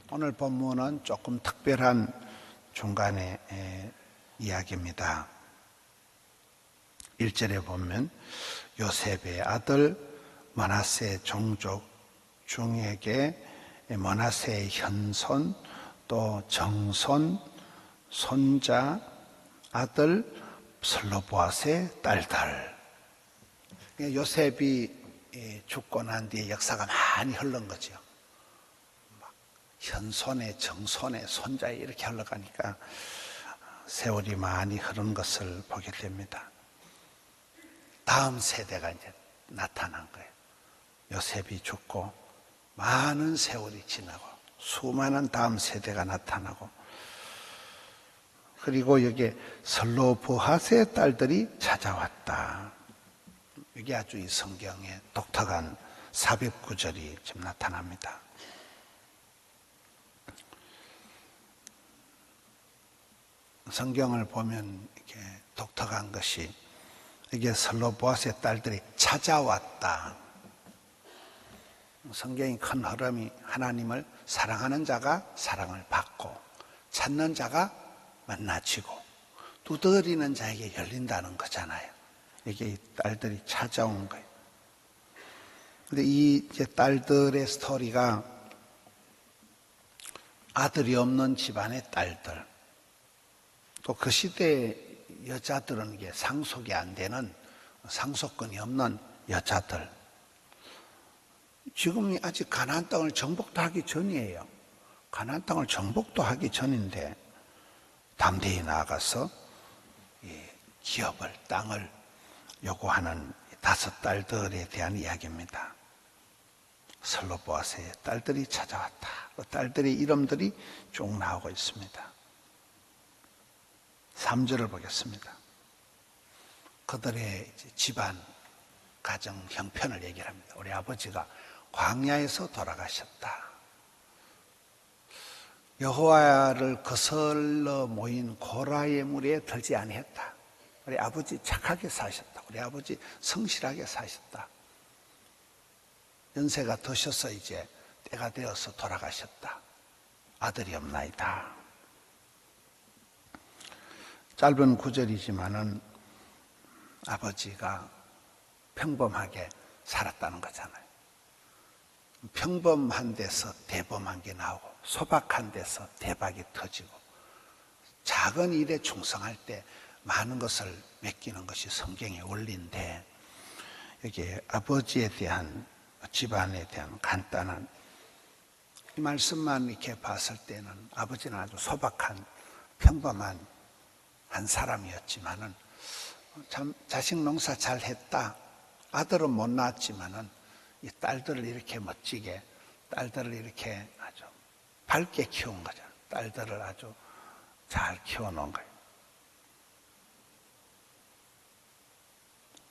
오늘 본문은 조금 특별한 중간의 이야기입니다. 1절에 보면 요셉의 아들 므낫세 종족 중에게 므낫세의 현손 또 정손 손자 아들 슬로보앗의 딸들. 요셉이 죽고 난 뒤에 역사가 많이 흐른 거죠. 현손에 정손에 손자에 이렇게 흘러가니까 세월이 많이 흐른 것을 보게 됩니다. 다음 세대가 이제 나타난 거예요. 요셉이 죽고 많은 세월이 지나고 수많은 다음 세대가 나타나고, 그리고 여기에 슬로보핫의 딸들이 찾아왔다. 이게 아주 이 성경의 독특한 삽입구절이 지금 나타납니다. 성경을 보면 이렇게 독특한 것이, 이게 슬로보앗의 딸들이 찾아왔다. 성경의 큰 흐름이 하나님을 사랑하는 자가 사랑을 받고 찾는 자가 만나지고 두드리는 자에게 열린다는 거잖아요. 이게 이 딸들이 찾아온 거예요. 근데 이 딸들의 스토리가 아들이 없는 집안의 딸들, 또 그 시대의 여자들은 이게 상속이 안 되는, 상속권이 없는 여자들. 지금 아직 가나안 땅을 정복도 하기 전이에요. 가나안 땅을 정복도 하기 전인데 담대히 나아가서 이 기업을, 땅을 요구하는 5 딸들에 대한 이야기입니다. 슬로보앗의 딸들이 찾아왔다. 그 딸들의 이름들이 쭉 나오고 있습니다. 3절을 보겠습니다. 그들의 집안, 가정 형편을 얘기를 합니다. 우리 아버지가 광야에서 돌아가셨다. 여호와를 거슬러 모인 고라의 무리에 들지 아니했다. 우리 아버지 착하게 사셨다. 우리 아버지 성실하게 사셨다. 연세가 드셔서 이제 때가 되어서 돌아가셨다. 아들이 없나이다. 짧은 구절이지만은 아버지가 평범하게 살았다는 거잖아요. 평범한 데서 대범한 게 나오고 소박한 데서 대박이 터지고 작은 일에 충성할 때 많은 것을 맡기는 것이 성경의 원리인데, 여기 아버지에 대한, 집안에 대한 간단한 이 말씀만 이렇게 봤을 때는 아버지는 아주 소박한 평범한 한 사람이었지만은 참 자식 농사 잘 했다. 아들은 못 낳았지만은 이 딸들을 이렇게 멋지게, 딸들을 이렇게 아주 밝게 키운 거죠. 딸들을 아주 잘 키워놓은 거예요.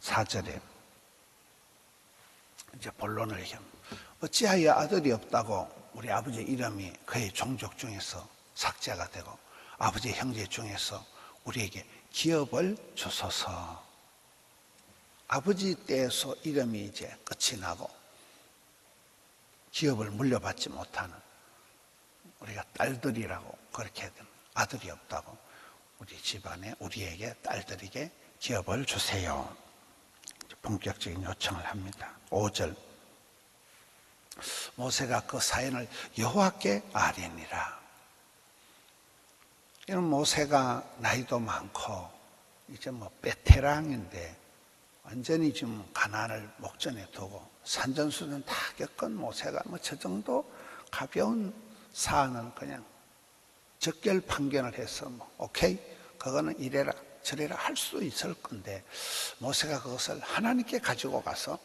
4절에 이제 본론을 얘기합니다. 어찌하여 아들이 없다고 우리 아버지의 이름이 그의 종족 중에서 삭제가 되고 아버지의 형제 중에서 우리에게 기업을 주소서. 아버지 때에서 이름이 이제 끝이 나고 기업을 물려받지 못하는 우리가 딸들이라고 그렇게 되는, 아들이 없다고 우리 집안에, 우리에게, 딸들에게 기업을 주세요. 본격적인 요청을 합니다. 5절, 모세가 그 사연을 여호와께 아뢰니라. 이런 모세가 나이도 많고 이제 베테랑인데 완전히 지금 가나안을 목전에 두고 산전수전 다 겪은 모세가 저 정도 가벼운 사안은 그냥 적결 판결을 해서 오케이, 그거는 이래라 저래라 할 수 있을 건데, 모세가 그것을 하나님께 가지고 가서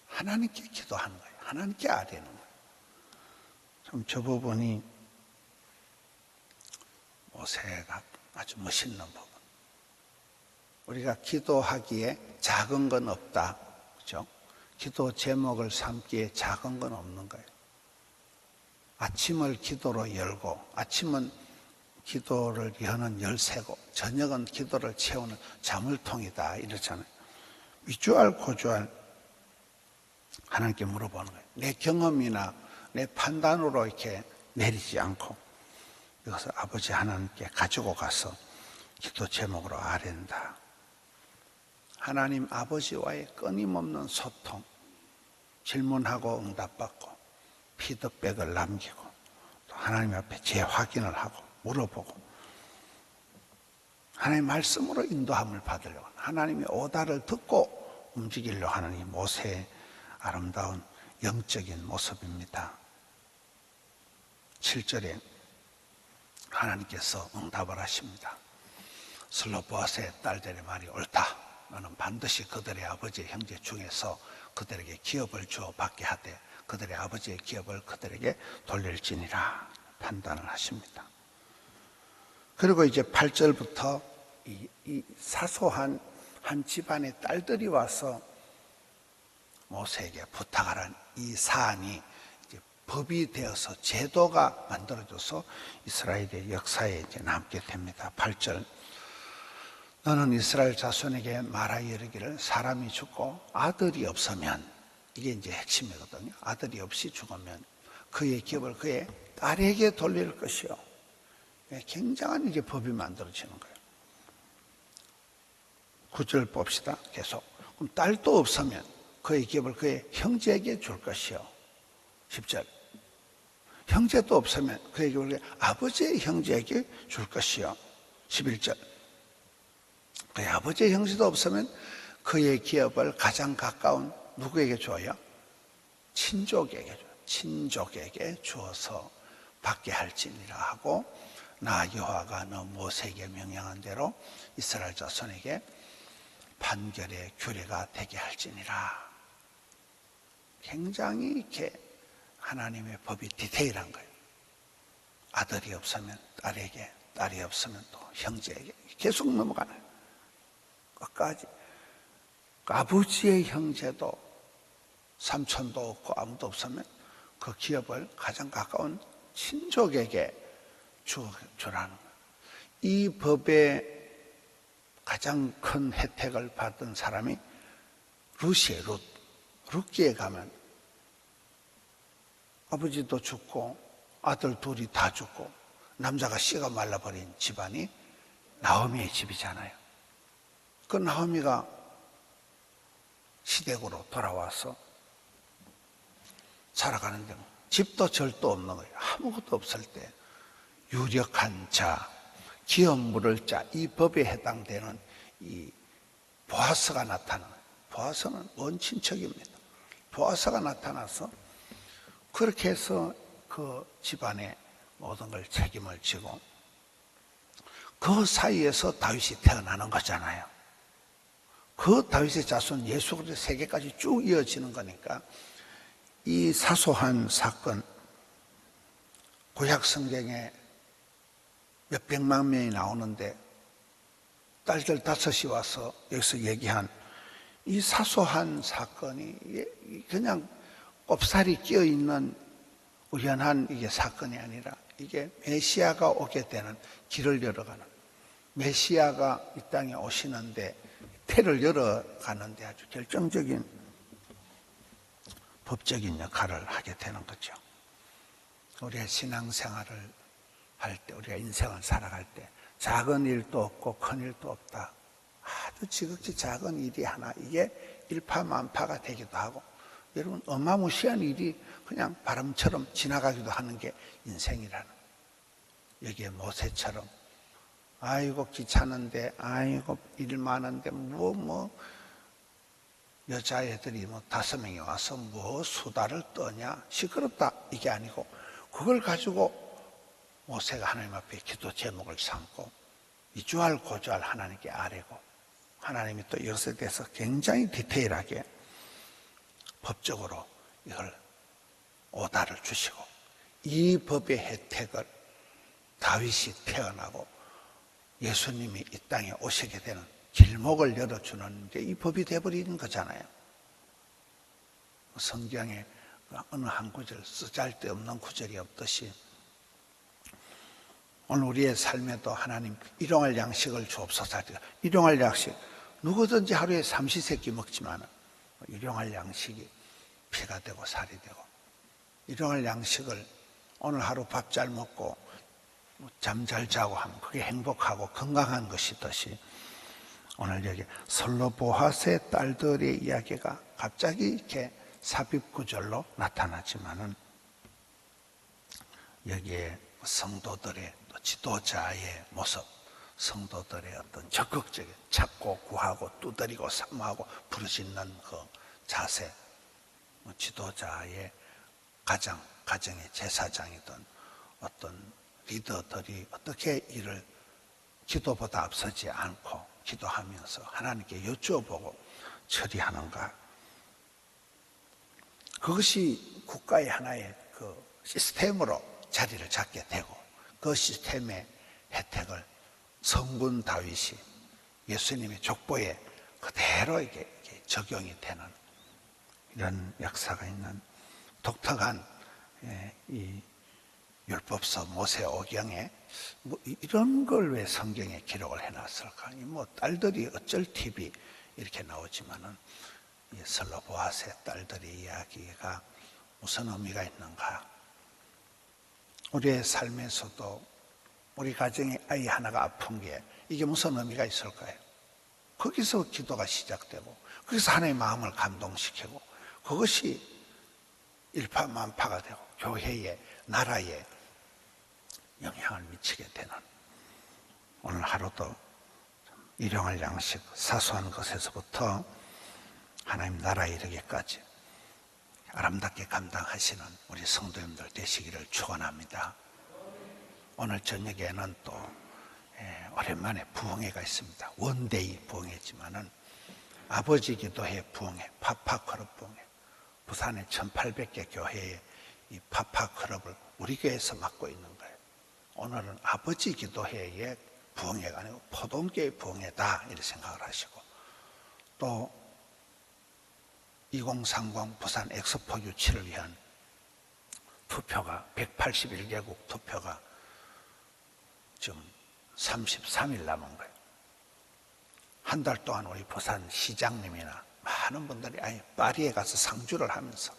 하나님께 기도하는 거예요. 하나님께 아뢰는 거예요. 좀 저 부분이 모세가 아주 멋있는 부분. 우리가 기도하기에 작은 건 없다. 그죠? 기도 제목을 삼기에 작은 건 없는 거예요. 아침을 기도로 열고, 아침은 기도를 여는 열쇠고, 저녁은 기도를 채우는 자물통이다. 이렇잖아요. 위주알, 고주알 하나님께 물어보는 거예요. 내 경험이나 내 판단으로 이렇게 내리지 않고 이것을 아버지 하나님께 가지고 가서 기도 제목으로 아랜다. 하나님 아버지와의 끊임없는 소통, 질문하고 응답받고 피드백을 남기고 또 하나님 앞에 재확인을 하고 물어보고 하나님 말씀으로 인도함을 받으려고 하나님의 오다를 듣고 움직이려고 하는 이 모세의 아름다운 영적인 모습입니다. 7절에 하나님께서 응답을 하십니다. 슬로보아스의 딸들의 말이 옳다. 너는 반드시 그들의 아버지의 형제 중에서 그들에게 기업을 주어 받게 하되 그들의 아버지의 기업을 그들에게 돌릴지니라 판단을 하십니다. 그리고 이제 8절부터 이 사소한 한 집안의 딸들이 와서 모세에게 부탁하는 이 사안이 이제 법이 되어서 제도가 만들어져서 이스라엘의 역사에 이제 남게 됩니다. 8절. 너는 이스라엘 자손에게 말하여 이르기를 사람이 죽고 아들이 없으면 이게 이제 핵심이거든요. 아들이 없이 죽으면 그의 기업을 그의 딸에게 돌릴 것이요. 굉장한 이제 법이 만들어지는 거예요. 9절 봅시다. 계속. 그럼 딸도 없으면 그의 기업을 그의 형제에게 줄 것이요. 10절. 형제도 없으면 그의 기업을 아버지의 형제에게 줄 것이요. 11절. 그의 아버지의 형제도 없으면 그의 기업을 가장 가까운 누구에게 줘요? 친족에게 줘요. 친족에게 주어서 받게 할지니라 하고 나 여호와가 너 모세에게 명령한 대로 이스라엘 자손에게 판결의 규례가 되게 할지니라. 굉장히 이렇게 하나님의 법이 디테일한 거예요. 아들이 없으면 딸에게, 딸이 없으면 또 형제에게 계속 넘어가는 끝까지. 아버지의 형제도 삼촌도 없고 아무도 없으면 그 기업을 가장 가까운 친족에게 주라는 거예요. 이 법의 가장 큰 혜택을 받은 사람이 룻이에요. 룻기에 가면 아버지도 죽고 아들 둘이 다 죽고 남자가 씨가 말라버린 집안이 나오미의 집이잖아요. 그 나오미가 시댁으로 돌아와서 살아가는데 집도 절도 없는 거예요. 아무것도 없을 때 유력한 자, 기업 물을 자, 이 법에 해당되는 이 보아스가 나타나는 거예요. 보아스는 원 친척입니다. 보아스가 나타나서 그렇게 해서 그 집안의 모든 걸 책임을 지고 그 사이에서 다윗이 태어나는 거잖아요. 그 다윗의 자손 예수 그리스도 세계까지 쭉 이어지는 거니까 이 사소한 사건, 구약 성경에 몇백만 명이 나오는데 딸들 5이 와서 여기서 얘기한 이 사소한 사건이 그냥 꼽살이 끼어있는 우연한 이게 사건이 아니라 이게 메시아가 오게 되는 길을 열어가는, 메시아가 이 땅에 오시는데 태를 열어가는데 아주 결정적인 법적인 역할을 하게 되는 거죠. 우리가 신앙생활을 할 때, 우리가 인생을 살아갈 때 작은 일도 없고 큰 일도 없다. 아주 지극히 작은 일이 하나, 이게 일파만파가 되기도 하고, 여러분 어마무시한 일이 그냥 바람처럼 지나가기도 하는 게 인생이라는, 여기에 모세처럼 아이고 귀찮은데, 아이고 일 많은데 여자애들이 5명이 와서 수다를 떠냐, 시끄럽다, 이게 아니고 그걸 가지고 모세가 하나님 앞에 기도 제목을 삼고 이주할 고주할 하나님께 아뢰고, 하나님이 또 이것에 대해서 굉장히 디테일하게 법적으로 이걸 오다를 주시고, 이 법의 혜택을 다윗이 태어나고 예수님이 이 땅에 오시게 되는 길목을 열어주는 게 이 법이 되어버리는 거잖아요. 성경에 어느 한 구절 쓰잘데없는 구절이 없듯이 오늘 우리의 삶에도 하나님 일용할 양식을 주옵소서. 일용할 양식, 누구든지 하루에 삼시세끼 먹지만 일용할 양식이 피가 되고 살이 되고, 일용할 양식을 오늘 하루 밥 잘 먹고 잠 잘 자고 하면 그게 행복하고 건강한 것이듯이 오늘 여기 슬로보아스의 딸들의 이야기가 갑자기 이렇게 삽입구절로 나타나지만은 여기에 성도들의 또 지도자의 모습, 성도들의 어떤 적극적인 찾고 구하고 두드리고 사모하고 부르짖는 그 자세, 지도자의 가정의 제사장이든 어떤 리더들이 어떻게 이를 기도보다 앞서지 않고 기도하면서 하나님께 여쭈어보고 처리하는가. 그것이 국가의 하나의 그 시스템으로 자리를 잡게 되고 그 시스템의 혜택을 성군 다윗이 예수님의 족보에 그대로 이게 적용이 되는 이런 역사가 있는 독특한 이 율법서 모세오경에 뭐 이런 걸 왜 성경에 기록을 해놨을까? 뭐 딸들이 어쩔 TV 이렇게 나오지만은 이 슬로보아스의 딸들의 이야기가 무슨 의미가 있는가? 우리의 삶에서도 우리 가정에 아이 하나가 아픈 게 이게 무슨 의미가 있을까요? 거기서 기도가 시작되고 거기서 하나님의 마음을 감동시키고 그것이 일파만파가 되고 교회에 나라에 영향을 미치게 되는 오늘 하루도 일용할 양식 사소한 것에서부터 하나님 나라에 이르기까지 아름답게 감당하시는 우리 성도님들 되시기를 축원합니다. 오늘 저녁에는 또 오랜만에 부흥회가 있습니다. 원데이 부흥회지만은 아버지 기도회 부흥회, 파파클럽 부흥회. 부산의 1800개 교회에 이 파파클럽을 우리 교회에서 맡고 있는 거예요. 오늘은 아버지 기도회의 부흥회가 아니고 포동교의 부흥회다 이렇게 생각을 하시고 또 2030 부산 엑스포 유치를 위한 투표가 181개국 투표가 지금 33일 남은 거예요. 한 달 동안 우리 부산 시장님이나 많은 분들이 파리에 가서 상주를 하면서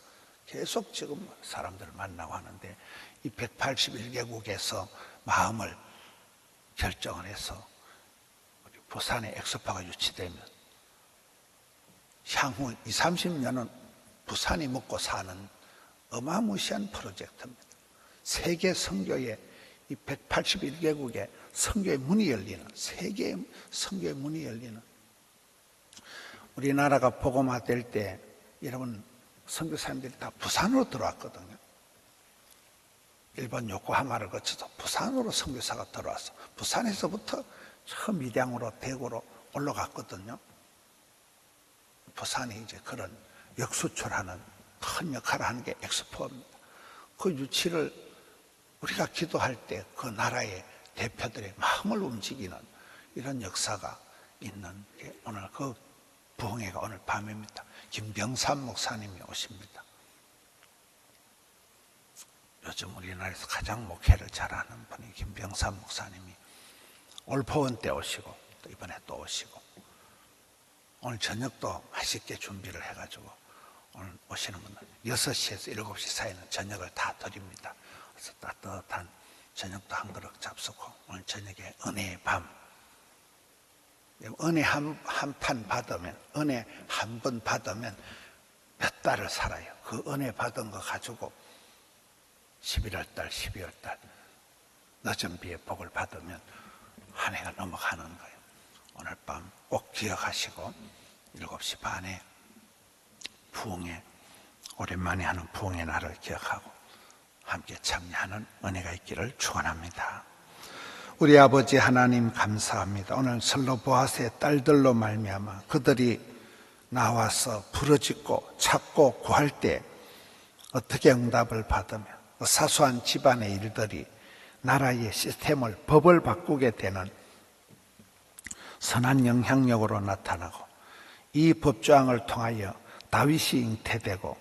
계속 지금 사람들을 만나고 하는데 이 181개국에서 마음을 결정을 해서 우리 부산에 엑스포가 유치되면 향후 20, 30년은 부산이 먹고 사는 어마무시한 프로젝트입니다. 세계 선교의 이 181개국의 선교의 문이 열리는, 세계의 선교의 문이 열리는 우리나라가 복음화될 때 여러분 선교사님들이 다 부산으로 들어왔거든요. 일본 요코하마를 거쳐서 부산으로 선교사가 들어와서 부산에서부터 저 밀양으로 대구로 올라갔거든요. 부산이 이제 그런 역수출하는 큰 역할을 하는 게 엑스포입니다. 그 유치를 우리가 기도할 때 그 나라의 대표들의 마음을 움직이는 이런 역사가 있는 게 오늘 그 부흥회가 오늘 밤입니다. 김병삼 목사님이 오십니다. 요즘 우리나라에서 가장 목회를 잘하는 분이 김병삼 목사님이 올 포원 때 오시고 또 이번에 또 오시고 오늘 저녁도 맛있게 준비를 해가지고 오늘 오시는 분들 6시에서 7시 사이는 저녁을 다 드립니다. 그래서 따뜻한 저녁도 한 그릇 잡수고 오늘 저녁에 은혜의 밤 은혜 한 판 받으면 은혜 한 번 받으면 몇 달을 살아요. 그 은혜 받은 거 가지고 11월 달 12월 달 늦은 비에 복을 받으면 한 해가 넘어가는 거예요. 오늘 밤 꼭 기억하시고 7시 반에 부흥회 오랜만에 하는 부흥회 날을 기억하고 함께 참여하는 은혜가 있기를 축원합니다. 우리 아버지 하나님 감사합니다. 오늘 슬로보아스의 딸들로 말미암아 그들이 나와서 부르짖고 찾고 구할 때 어떻게 응답을 받으며 사소한 집안의 일들이 나라의 시스템을 법을 바꾸게 되는 선한 영향력으로 나타나고 이 법조항을 통하여 다윗이 잉태되고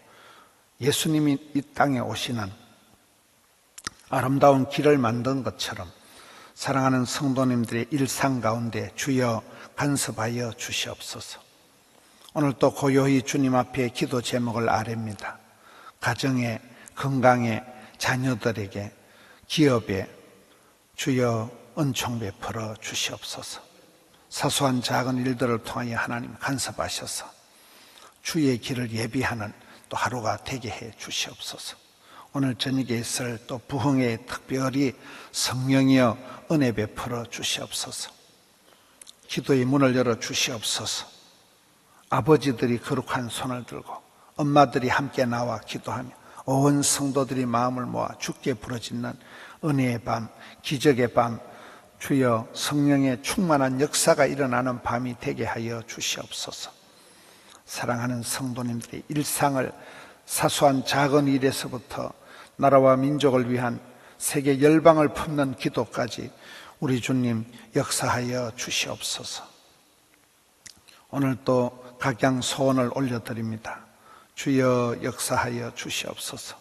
예수님이 이 땅에 오시는 아름다운 길을 만든 것처럼 사랑하는 성도님들의 일상 가운데 주여 간섭하여 주시옵소서. 오늘 또 고요히 주님 앞에 기도 제목을 아뢰입니다. 가정에, 건강에, 자녀들에게, 기업에 주여 은총 베풀어 주시옵소서. 사소한 작은 일들을 통하여 하나님 간섭하셔서 주의 길을 예비하는 또 하루가 되게 해 주시옵소서. 오늘 저녁에 있을 또 부흥에 특별히 성령이여 은혜 베풀어 주시옵소서. 기도의 문을 열어 주시옵소서. 아버지들이 거룩한 손을 들고 엄마들이 함께 나와 기도하며 온 성도들이 마음을 모아 주께 부르짖는 은혜의 밤, 기적의 밤, 주여 성령의 충만한 역사가 일어나는 밤이 되게 하여 주시옵소서. 사랑하는 성도님들의 일상을 사소한 작은 일에서부터 나라와 민족을 위한 세계 열방을 품는 기도까지 우리 주님 역사하여 주시옵소서. 오늘 또 각양 소원을 올려드립니다. 주여 역사하여 주시옵소서.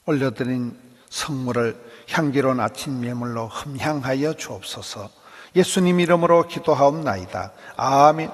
올려드린 성물을 향기로운 아침 예물로 흠향하여 주옵소서. 예수님 이름으로 기도하옵나이다. 아멘.